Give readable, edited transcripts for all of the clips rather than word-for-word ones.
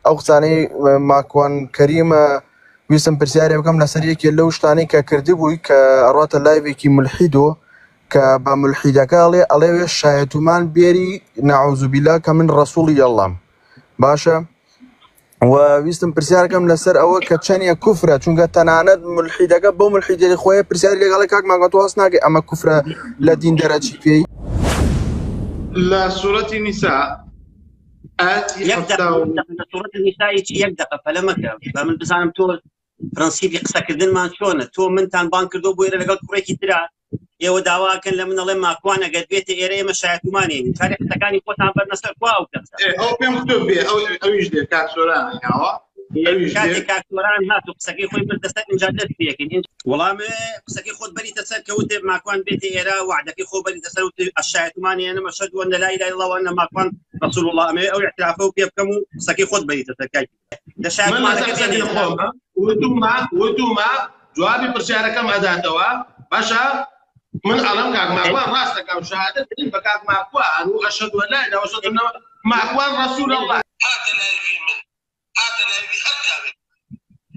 ئەو قسانەی ماکوان کەریمە ویستم پرسیارێ بکەم لەسەر یەکێ لەو شتانەی کە کردی بووی کە ئەڕاتە لایڤێکی مولحیدۆ کە بە مولحیدەکە ئەڵێ شایەتومان بێری نەعوذ بالله کە من ڕەسوڵی ئەڵڵام باشە و ویستم پرسیارەکەم لەسەر ئەوە کە چەندە کوفرە چونکە تەنانەت مولحیدەکە بۆ مولحیدی خۆی پرسیاری لێگەڵی کاک ماگەتۆ هەست ناکەی ئەمە کوفرە لە دین دەرەچی پێی لا سورة النساء سورة النساء يك دقة فلما من بزانم تو برانسيبي قصة كردنمان شلونه تو منتان بان كردو بويرة لقل كوريكي ترا ئێوە داواکەن لە منەڵێ ماکوانە گەر بێتە ئێرە ئێمە شایەتومانین کاری قسەکانی خۆتان بەرنە سەر کوا ئەو کەسە ئەو پێم کتۆب بێ ئەویش دێ کاک سۆرانە یاوە کاتێک کاک سۆران هاتوو قسەکەی خۆی بردە سەر ئینجا دەست پێکەین وەڵامێ قسەکەی خۆت بەریتە سەر کەوتێ ماکوان بێتە ئێرە وعدەکەی خۆ بەریتە سەر وتێ ئەشایەتومانی ئێنە ئەشهەدو ئەن لا ئیلاها ئیلا الله وەئەنە ماکوان ڕەسوول الله ئەمێ ئەو ئیعترافە و پێ بکەم و قسەکەی خۆت بەریتە سەر کاکی لە شایەتومانەکە وتوما جوابی پرسیارەکەم ئەداتەوە باشە من ألم كاك ماكوان راسك أو شهادة بكاك ماكوان وأشهد أن لا إله وأشهد أن ماكوان رسول الله. هذا لا يفي من هذا لا يفي هالكامل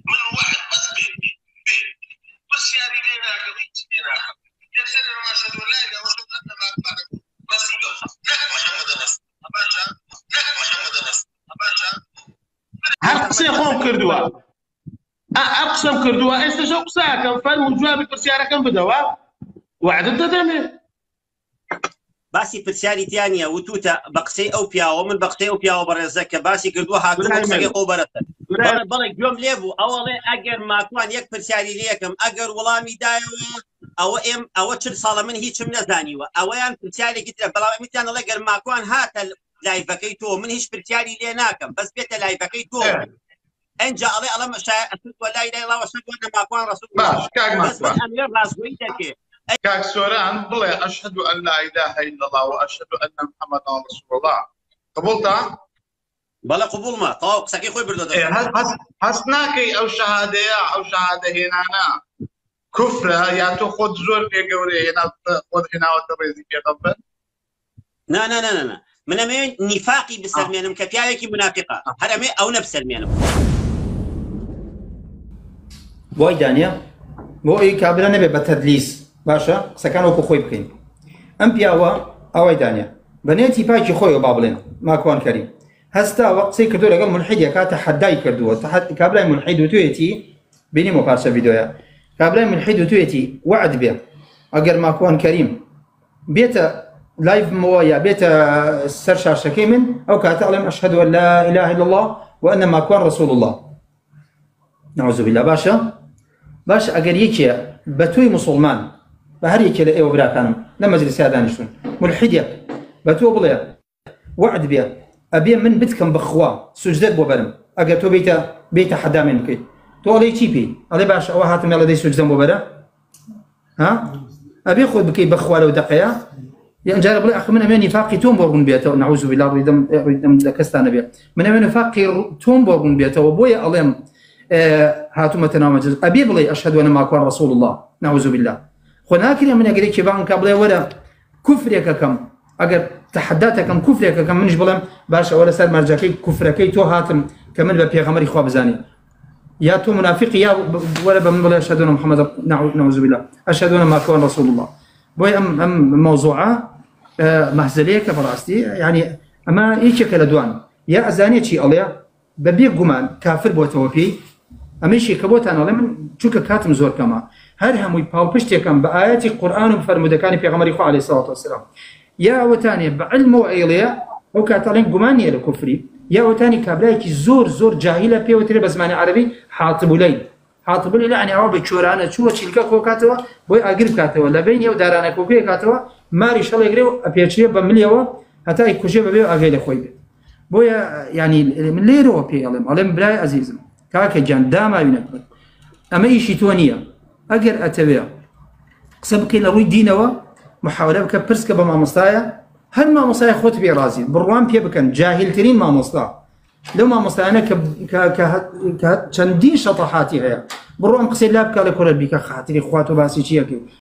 من واحد بس بيتي بس يا رينا قضيت لنا يا سيدنا ما أشهد أن لا إله وأشهد أن ماكوان رسول الله. نك محمد رسول أباشا نك محمد رسول أباشا. هرقسي خوم كردوا أقسم كردوا إستشو قساكم فرموا جوابي برسياركم بدوا وعدت دەمێ باسی پرسیاری تیانە وتوتە بە قسەی ئەو پیاوە من بە قسەی ئەو پیاوە بەڕێزە کە باسی کردووە هاتووە قسەکەی خۆ بەرەتە بەڵێ گوێم لێ بوو ئەوەڵێ ئەگەر ماکوان یەک پرسیاری لێکم ئەگەر وەڵامی دایەوە ئەوە چل ساڵە من هیچم نەزانیوە ئەوەیان پرسیارێکی ترە بەڵام میتیان دەڵێ گەر ماکوان هاتە لایڤەکەی تۆ من هیچ پرسیاری لێ ناکەم بەس بێتە لایڤەکەی تۆ ئەنجا ئەڵێ ئەڵەم ئەشهد لا إله إلا الله وأشهد أن ماکوان رسول الله بەس من ئەمێ ڕاستگۆیی دەکێ كاك سوران بلي أشهد أن لا إله إلا الله وأشهد أن محمدا رسول الله قبولتها؟ بلا قبول ما طاوق ساكي خوي برد هسناكي أو شهادة هنا كفر يا تو خد زور في قوري هنا خد هنا وتريزي في قبل لا من أمين نفاقي بسلمينم كفياكي منافقة هذا أمين أو نفس سلمينم واي دانيا واي كابلا نبي بتدليس باشە قسەکان وەکو خۆی بکەین ئەم پیاوە ئەوەی دانیە بەنێتی پاکی خۆی با بڵێن ماکوان کەریم هەستاوە قسەی کردو لەگەڵ مولحیدێک کاتە حەدای کردووە کابرای مولحید و توێتی بینیمەوە پارچە ڤیدۆیە کابرای مولحید و توێتی وعد بێ ئەگەر ماکوان کەریم بێتە لایڤمەوە یا بێتە سەر شاشەکەی من ئەو کاتە ئەڵێم ئەشهەد ئەن لا إله إلا الله وأن ماکوان رسول الله نعوذ بالله باش ئەگەر یەکێ بە تۆی موسڵمان بهر يكي لأيوة براكانم لما مجلس هذا نشون ملحدية بتو بليا وعد بيا أبي من بتكم بخوا سجدت بوبرم أجا تو بيتا حدا منك تو علي تشيبي علي باش أو هاتم يلا دي سجدان بوبرا ها أبي خذ بكي بخوا لو دقيا يعني جارب بلي أخ من أمين نفاقي توم بورغون بيتا نعوذ بالله ريدم لكستان بيا من أمين نفاقي توم بورغون بيتا وبويا أليم هاتم تنامج أبي بلي أشهد أن ماكوان رسول الله نعوذ بالله خناكري من أجري كبان قبل ولا كفرك كم أجر تحداتك كم كفرك كم منش بلام باش ولا سر مرجعك كفرك تو هاتم كمن ببيغمري خواب زاني يا تو منافق يا ولا بمن ولا أشهد أن محمد نعوذ بالله أشهد أن ما كان رسول الله بوي أم موضوعة مهزلية كبراستي يعني أما إيش كلا دوان يا أزاني شيء الله ببيع جمان كافر بوتوفي أمشي كبوت أنا لمن شو كاتم زور كما هر هموي باوبشتي كم بآيات القرآن وفرمودكاني في غمر عليه الصلاة والسلام يا وتاني بعلم وعيلية أو كاتلين جمانية لكفري يا وتاني كابلايك زور جاهلة بيه وتري بس معنى عربي حاطب لي يعني عربي شورانا شو تشيلكا كوكاتوا بوي أقرب كاتوا لبين يو دارانا كوكي كاتوا ماري شاء الله يقرأ أبيشري بمليوا حتى يكشف بيه أغيل خوي بوي يعني من ليرو بيه علم بلاي عزيزم كاك جان داما ينكبر أما إيشي تونية أجر أتبع قسمك لروي دينوا محاولة بكبرسك بما مصايا هل ما مصايا خوت بي رازي بروان بي بكن جاهل ترين ما مصايا لو ما مصايا أنا كتندين شطحاتي غير بروان قصي لابك لكل بيك خاطري خواتو باسي شيء